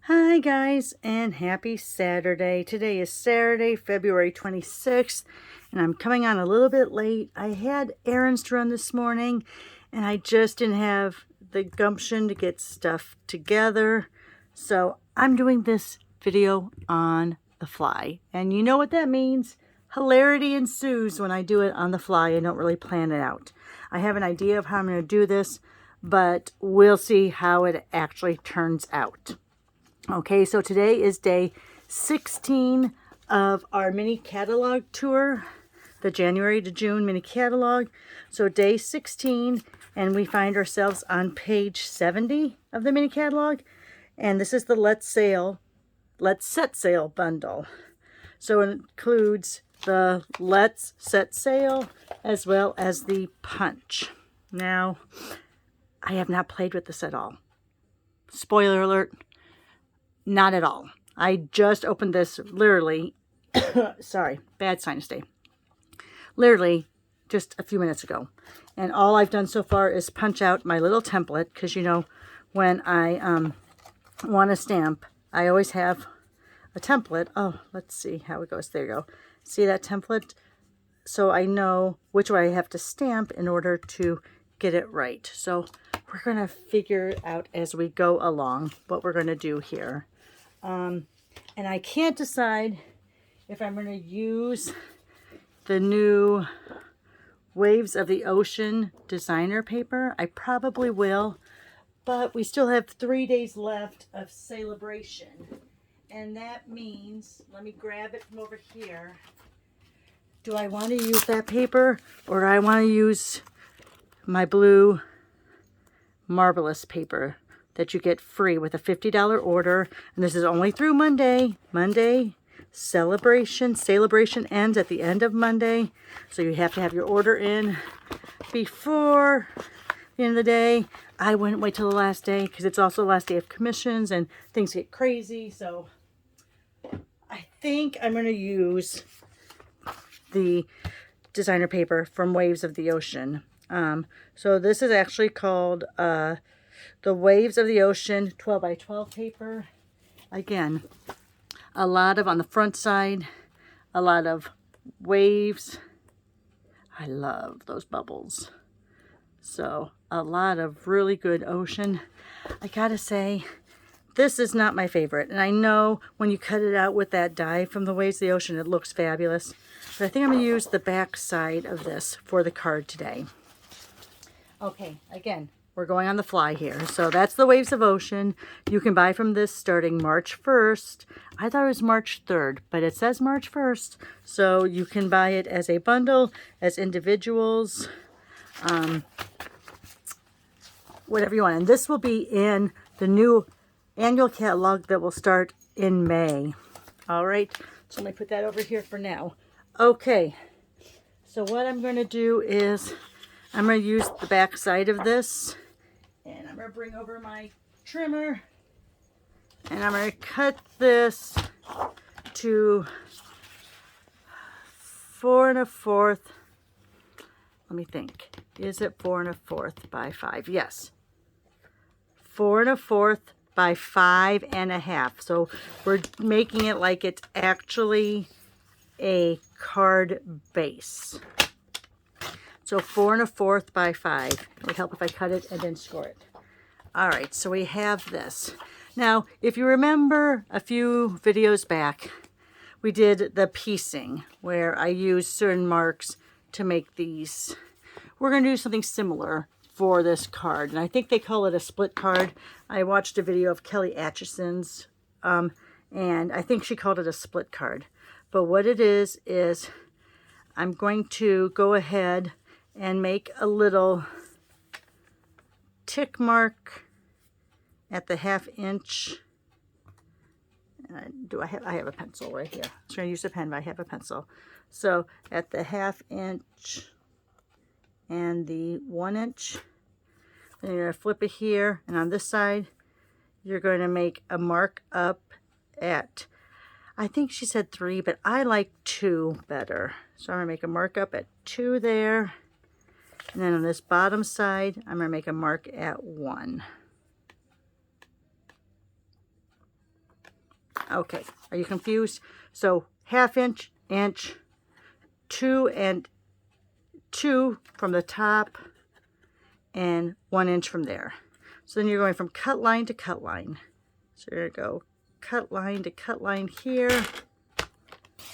Hi guys, and happy Saturday. Today is Saturday, February 26th, and I'm coming on a little bit late. I had errands to run this morning, and I just didn't have the gumption to get stuff together. So I'm doing this video on the fly. And you know what that means? Hilarity ensues when I do it on the fly. I don't really plan it out. I have an idea of how I'm going to do this, but we'll see how it actually turns out. Okay, so today is day 16 of our mini catalog tour, the January to June mini catalog. So day 16, and we find ourselves on page 70 of the mini catalog. And this is the Let's Set Sail bundle. So it includes the Let's Set Sail as well as the punch. Now, I have not played with this at all. Spoiler alert. Not at all. I just opened this literally, sorry, bad sinus day. Literally just a few minutes ago. And all I've done so far is punch out my little template, because you know, when I want to stamp, I always have a template. Oh, let's see how it goes. There you go. See that template? So I know which way I have to stamp in order to get it right. So we're going to figure out as we go along what we're going to do here. And I can't decide if I'm going to use the new Waves of the Ocean designer paper. I probably will, but we still have 3 days left of celebration. And that means, let me grab it from over here. Do I want to use that paper, or do I want to use my blue Marvelous paper that you get free with a $50 order? And this is only through Monday. Celebration ends at the end of Monday. So you have to have your order in before the end of the day. I wouldn't wait till the last day, because it's also the last day of commissions and things get crazy. So I think I'm going to use the designer paper from Waves of the Ocean. So this is actually called the Waves of the Ocean 12 by 12 paper. Again, a lot of, on the front side, a lot of waves. I love those bubbles. So a lot of really good ocean. I gotta say, this is not my favorite. And I know when you cut it out with that die from the Waves of the Ocean, it looks fabulous. But I think I'm gonna use the back side of this for the card today. Okay, again, we're going on the fly here. So that's the Waves of Ocean. You can buy from this starting March 1st. I thought it was March 3rd, but it says March 1st. So you can buy it as a bundle, as individuals, whatever you want. And this will be in the new annual catalog that will start in May. All right, so let me put that over here for now. Okay, so what I'm going to do is I'm going to use the back side of this, and I'm going to bring over my trimmer, and I'm going to cut this to 4 1/4. Let me think. Is it 4 1/4 by 5? Yes. 4 1/4 by 5 1/2. So we're making it like it's actually a card base. So 4 1/4 by 5. It would help if I cut it and then score it. All right, so we have this. Now, if you remember a few videos back, we did the piecing where I used certain marks to make these. We're going to do something similar for this card, and I think they call it a split card. I watched a video of Kelly Atchison's, and I think she called it a split card. But what it is I'm going to go ahead and make a little tick mark at the 1/2 inch. I have a pencil right here. I was going to use a pen, but I have a pencil. So at the 1/2 inch and the 1 inch, then you're going to flip it here, and on this side you're going to make a mark up at, I think she said 3, but I like 2 better. So I'm going to make a mark up at 2 there. And then on this bottom side, I'm going to make a mark at 1. Okay, are you confused? So 1/2 inch, inch, 2 and 2 from the top, and 1 inch from there. So then you're going from cut line to cut line. So you're going to go cut line to cut line here.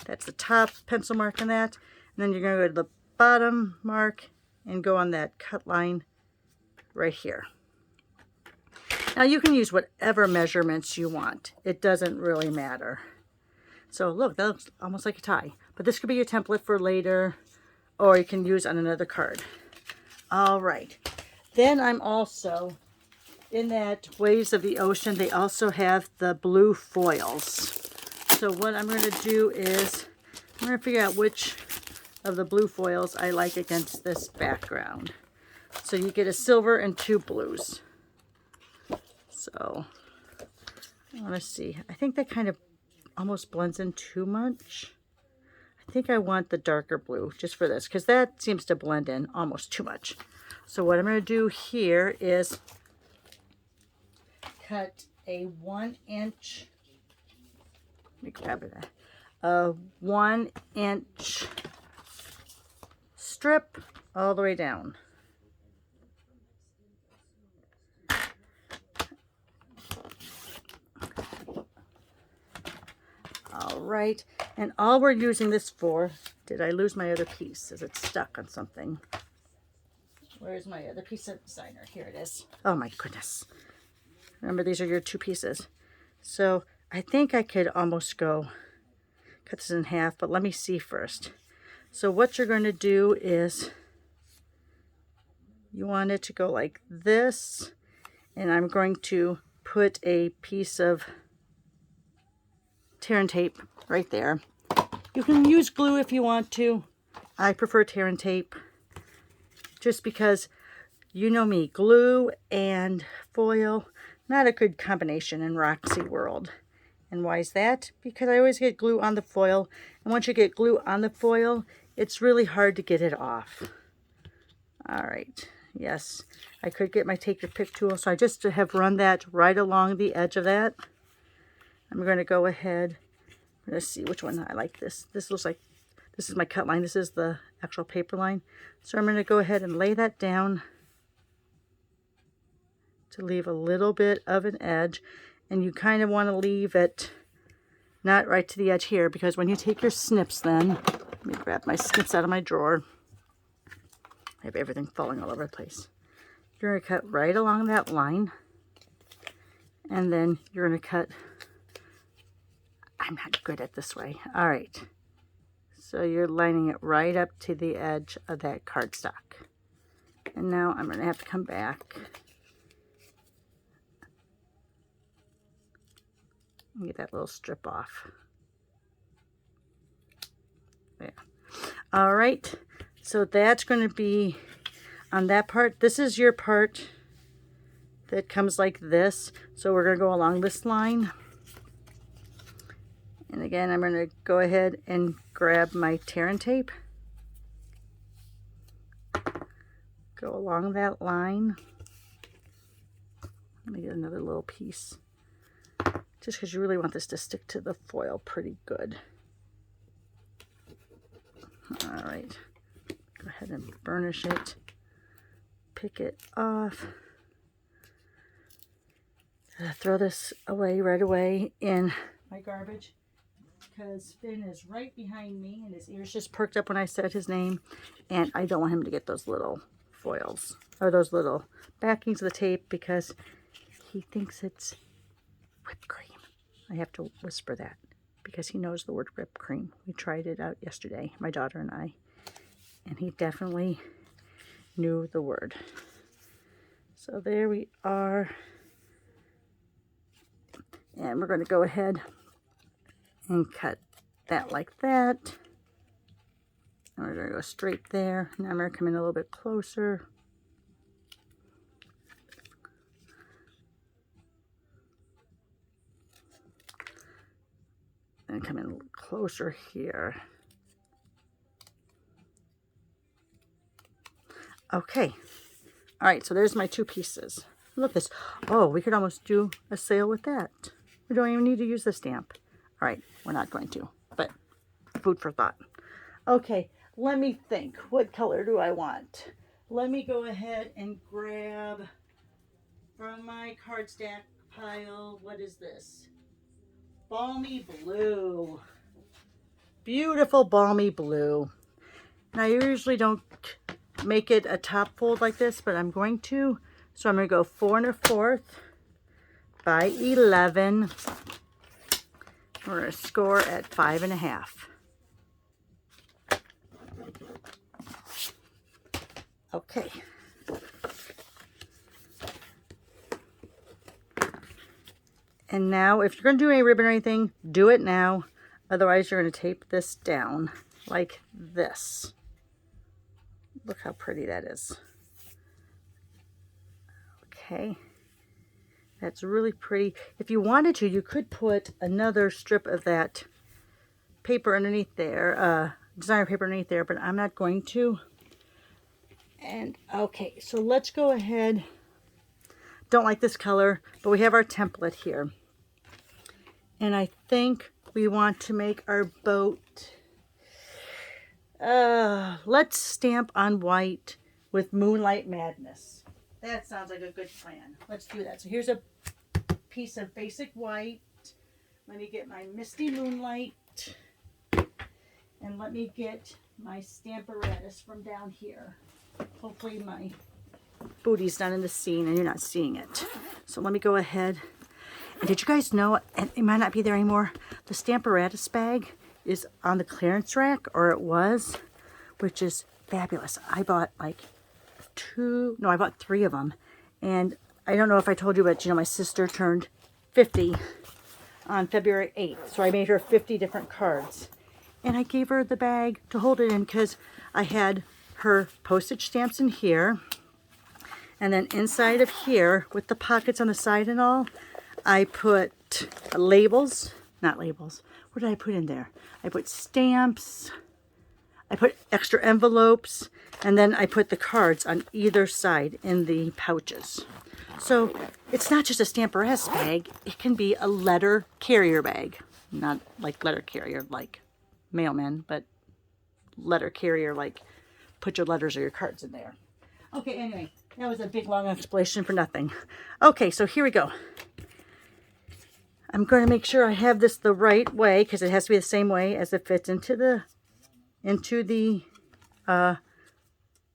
That's the top pencil mark on that. And then you're going to go to the bottom mark and go on that cut line right here. Now you can use whatever measurements you want. It doesn't really matter. So look, that looks almost like a tie. But this could be your template for later, or you can use on another card. All right. Then I'm also, in that Waves of the Ocean, they also have the blue foils. So what I'm going to do is, I'm going to figure out which of the blue foils I like against this background. So you get a silver and 2 blues. So I want to see. I think that kind of almost blends in too much. I think I want the darker blue just for this, because that seems to blend in almost too much. So what I'm going to do here is cut a 1 inch, let me grab it, a 1 inch strip all the way down. All right, and all we're using this for, did I lose my other piece? Is it stuck on something? Where's my other piece of designer? Here it is. Oh my goodness. Remember, these are your 2 pieces. So I think I could almost go cut this in half, but let me see first. So what you're going to do is you want it to go like this, and I'm going to put a piece of tear and tape right there. You can use glue if you want to. I prefer tear and tape just because, you know me, glue and foil, not a good combination in Roxy world. And why is that? Because I always get glue on the foil, and once you get glue on the foil, it's really hard to get it off. All right, yes, I could get my take your pick tool, so I just have run that right along the edge of that. I'm going to go ahead, let's see which one I like this. This looks like, this is my cut line. This is the actual paper line. So I'm going to go ahead and lay that down to leave a little bit of an edge. And you kind of want to leave it not right to the edge here, because when you take your snips then, let me grab my snips out of my drawer. I have everything falling all over the place. You're going to cut right along that line. And then you're going to cut, I'm not good at this way. All right. So you're lining it right up to the edge of that cardstock. And now I'm going to have to come back and get that little strip off. There. All right. So that's going to be on that part. This is your part that comes like this. So we're going to go along this line. And again, I'm going to go ahead and grab my tear and tape. Go along that line. Let me get another little piece. Just because you really want this to stick to the foil pretty good. All right. Go ahead and burnish it. Pick it off. Throw this away right away in my garbage, because Finn is right behind me and his ears just perked up when I said his name, and I don't want him to get those little foils or those little backings of the tape because he thinks it's whipped cream. I have to whisper that because he knows the word whipped cream. We tried it out yesterday, my daughter and I, and he definitely knew the word. So there we are, and we're going to go ahead and cut that like that. And we're going to go straight there. Now I'm going to come in a little bit closer. And come in a little closer here. Okay. All right, so there's my 2 pieces. Look at this. Oh, we could almost do a sale with that. We don't even need to use the stamp. All right, we're not going to, but food for thought. Okay, let me think. What color do I want? Let me go ahead and grab from my card stack pile. What is this? Balmy blue. Beautiful balmy blue. And I usually don't make it a top fold like this, but I'm going to. So I'm going to go 4 1/4 by 11. We're going to score at 5 1/2. Okay. And now, if you're going to do any ribbon or anything, do it now. Otherwise, you're going to tape this down like this. Look how pretty that is. Okay. That's really pretty. If you wanted to, you could put another strip of that paper underneath there, designer paper underneath there, but I'm not going to. And okay, so let's go ahead. Don't like this color, but we have our template here. And I think we want to make our boat. Let's stamp on white with Moonlight Madness. That sounds like a good plan. Let's do that. So here's a piece of basic white. Let me get my Misty Moonlight. And let me get my Stamparatus from down here. Hopefully my booty's not in the scene and you're not seeing it. So let me go ahead. And did you guys know, and it might not be there anymore, the Stamparatus bag is on the clearance rack, or it was, which is fabulous. I bought like I bought 3 of them. And I don't know if I told you, but you know, my sister turned 50 on February 8th. So I made her 50 different cards. And I gave her the bag to hold it in because I had her postage stamps in here. And then inside of here, with the pockets on the side and all, I put labels, not labels. What did I put in there? I put stamps, I put extra envelopes, and then I put the cards on either side in the pouches. So it's not just a Stamparatus bag, it can be a letter carrier bag. Not like letter carrier like mailman, but letter carrier like put your letters or your cards in there. Okay, anyway, that was a big long explanation for nothing. Okay, so here we go. I'm going to make sure I have this the right way because it has to be the same way as it fits into the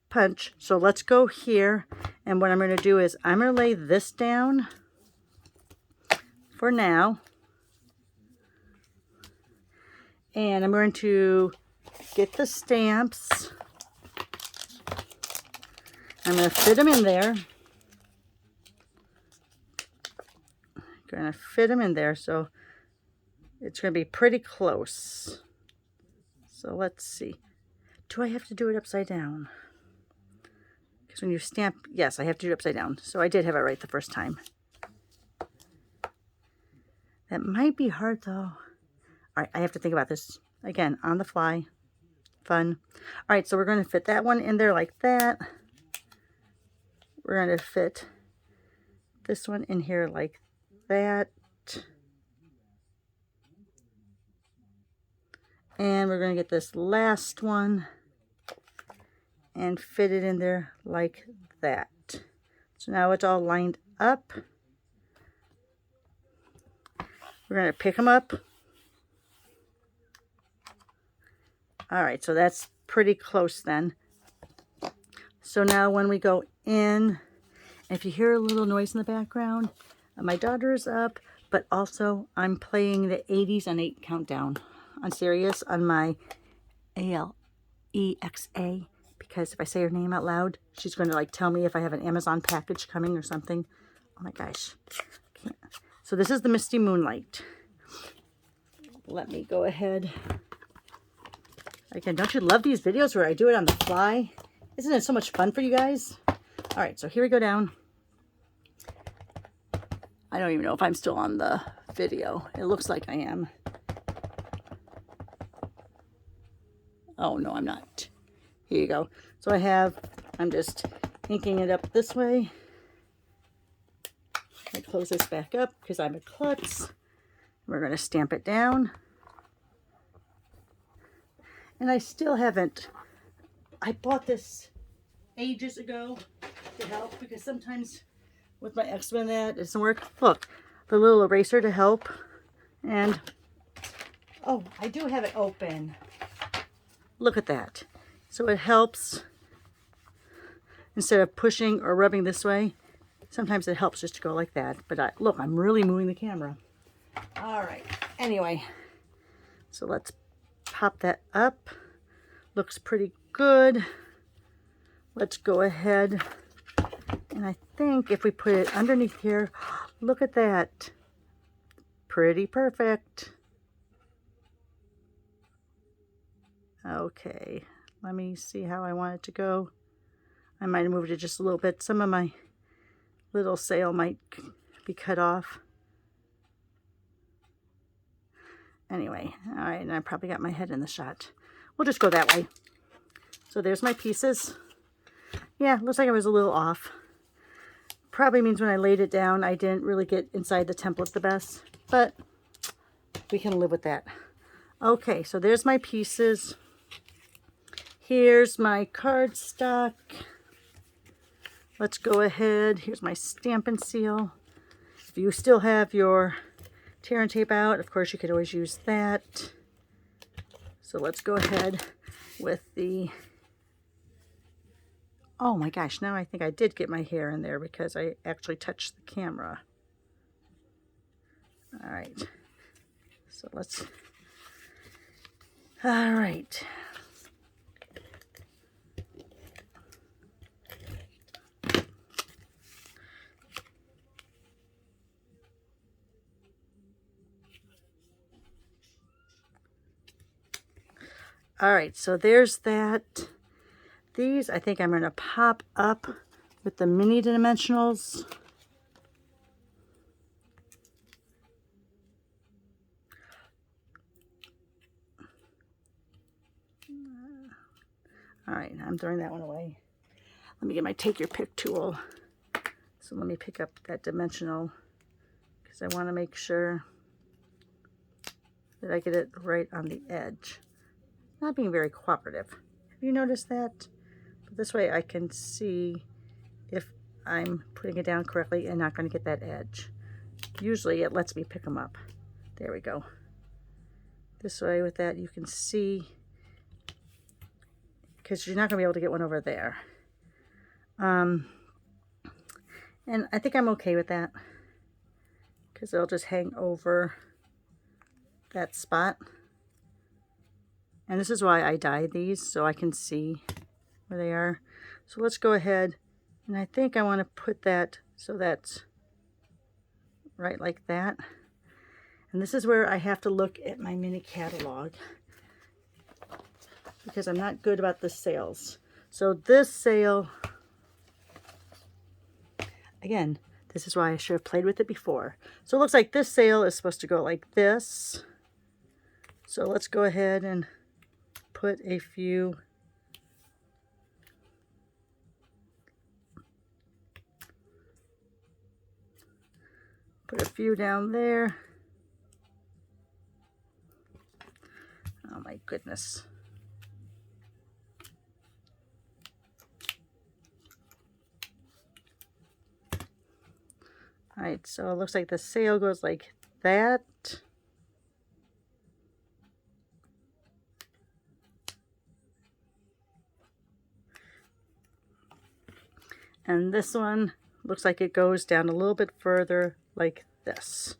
punch. So let's go here, and what I'm going to do is I'm going to lay this down for now, and I'm going to get the stamps. I'm going to fit them in there. Going to fit them in there, so it's going to be pretty close. So let's see. Do I have to do it upside down? Because when you stamp, yes, I have to do it upside down. So I did have it right the first time. That might be hard though. All right, I have to think about this again on the fly. Fun. All right, so we're going to fit that one in there like that. We're going to fit this one in here like that. And we're going to get this last one and fit it in there like that. So now it's all lined up. We're going to pick them up. All right, so that's pretty close then. So now when we go in, if you hear a little noise in the background, my daughter is up, but also I'm playing the 80s on 8 countdown on Sirius on my ALEXA, because if I say her name out loud, she's going to like tell me if I have an Amazon package coming or something. Oh my gosh. Can't. So this is the Misty Moonlight. Let me go ahead. Again, don't you love these videos where I do it on the fly? Isn't it so much fun for you guys? All right, so here we go down. I don't even know if I'm still on the video. It looks like I am. Oh, no, I'm not. Here you go. So I'm just inking it up this way. I close this back up because I'm a klutz. We're going to stamp it down. And I still haven't, I bought this ages ago to help because sometimes with my eczema that it doesn't work. Look, the little eraser to help. And, oh, I do have it open. Look at that. So it helps instead of pushing or rubbing this way. Sometimes it helps just to go like that. But look, I'm really moving the camera. All right. Anyway, so let's pop that up. Looks pretty good. Let's go ahead. And I think if we put it underneath here, look at that. Pretty perfect. Okay, let me see how I want it to go. I might have moved it just a little bit. Some of my little sail might be cut off. Anyway, all right, and I probably got my head in the shot. We'll just go that way. So there's my pieces. Yeah, looks like I was a little off. Probably means when I laid it down, I didn't really get inside the template the best, but we can live with that. Okay, so there's my pieces. Here's my cardstock. Let's go ahead. Here's my Stampin' Seal. If you still have your tear and tape out, of course you could always use that. So let's go ahead with the, oh my gosh, now I think I did get my hair in there because I actually touched the camera. All right, so let's, all right. All right, so there's that. These I think I'm going to pop up with the mini dimensionals. All right, I'm throwing that one away. Let me get my take your pick tool. So let me pick up that dimensional because I want to make sure that I get it right on the edge. Not being very cooperative. Have you noticed that? But this way I can see if I'm putting it down correctly and not going to get that edge. Usually it lets me pick them up. There we go. This way with that you can see, because you're not going to be able to get one over there. And I think I'm okay with that because it'll just hang over that spot. And this is why I dyed these, so I can see where they are. So let's go ahead, and I think I want to put that so that's right like that. And this is where I have to look at my mini catalog because I'm not good about the sails. So this sail, again, this is why I should have played with it before. So it looks like this sail is supposed to go like this. So let's go ahead and put a few down there. Oh my goodness. All right, so it looks like the sail goes like that. And this one looks like it goes down a little bit further like this.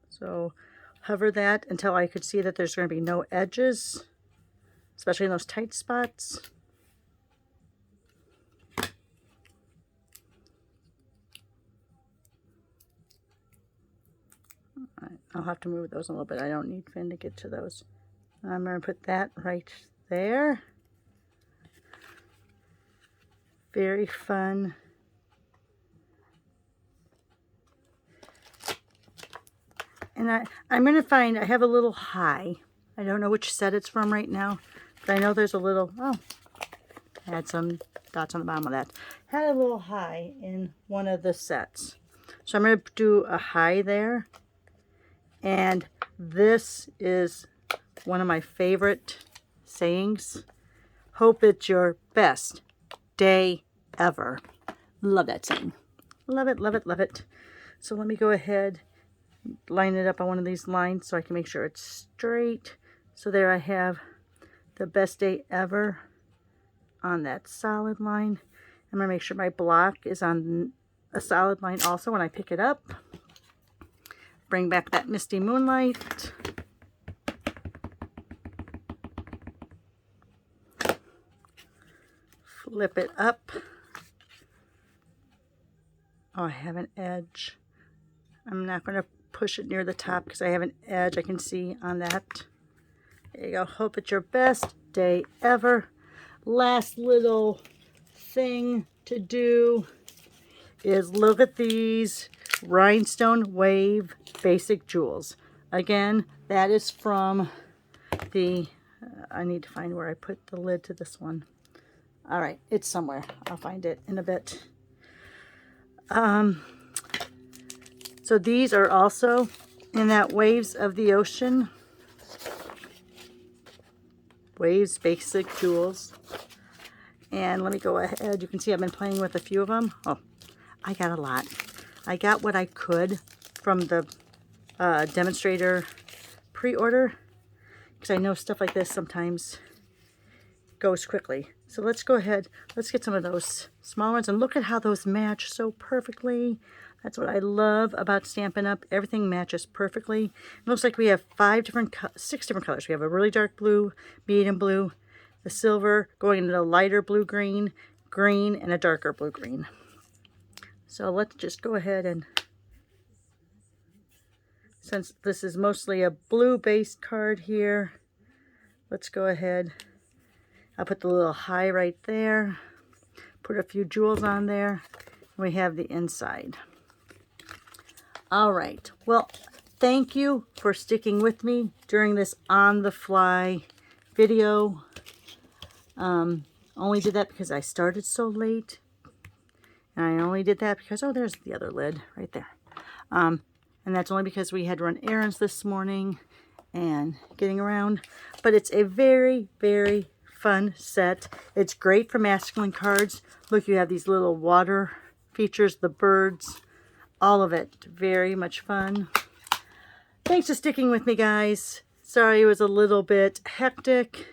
So hover that until I could see that there's going to be no edges, especially in those tight spots. I'll have to move those a little bit. I don't need Finn to get to those. I'm going to put that right there. Very fun. And I'm going to find, I have a little high. I don't know which set it's from right now, but I know there's a little, oh, I had some dots on the bottom of that. Had a little high in one of the sets. So I'm going to do a high there. And this is one of my favorite sayings. Hope it's your best day ever. Love that saying. Love it, love it, love it. So let me go ahead, line it up on one of these lines so I can make sure it's straight. So there I have the best day ever on that solid line. I'm going to make sure my block is on a solid line also when I pick it up. Bring back that misty moonlight. Flip it up. Oh, I have an edge. I'm not going to push it near the top because I have an edge I can see on that. There you go. Hope it's your best day ever. Last little thing to do is look at these rhinestone wave basic jewels. Again, that is from the, I need to find where I put the lid to this one. All right, it's somewhere. I'll find it in a bit. So these are also in that Waves of the Ocean. Waves Basic Jewels. And let me go ahead. You can see I've been playing with a few of them. Oh, I got a lot. I got what I could from the demonstrator pre-order, because I know stuff like this sometimes goes quickly. So let's go ahead. Let's get some of those small ones. And look at how those match so perfectly. That's what I love about Stampin' Up. Everything matches perfectly. It looks like we have 6 different colors. We have a really dark blue, medium blue, the silver going into the lighter blue-green, green, and a darker blue-green. So let's just go ahead and, since this is mostly a blue-based card here, let's go ahead. I'll put the little high right there. Put a few jewels on there. And we have the inside. All right. Well, thank you for sticking with me during this on-the-fly video. Only did that because I started so late. And I only did that because, oh, there's the other lid right there. And that's only because we had run errands this morning and getting around. But it's a very, very fun set. It's great for masculine cards. Look, you have these little water features, the birds, all of it. Very much fun. Thanks for sticking with me, guys. Sorry it was a little bit hectic,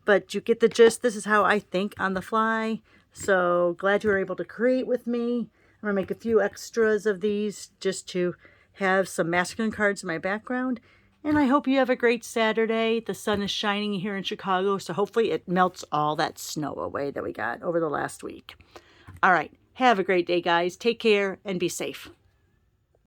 but you get the gist. This is how I think on the fly. So glad you were able to create with me. I'm going to make a few extras of these just to have some masculine cards in my background. And I hope you have a great Saturday. The sun is shining here in Chicago, so hopefully it melts all that snow away that we got over the last week. All right. Have a great day, guys. Take care and be safe.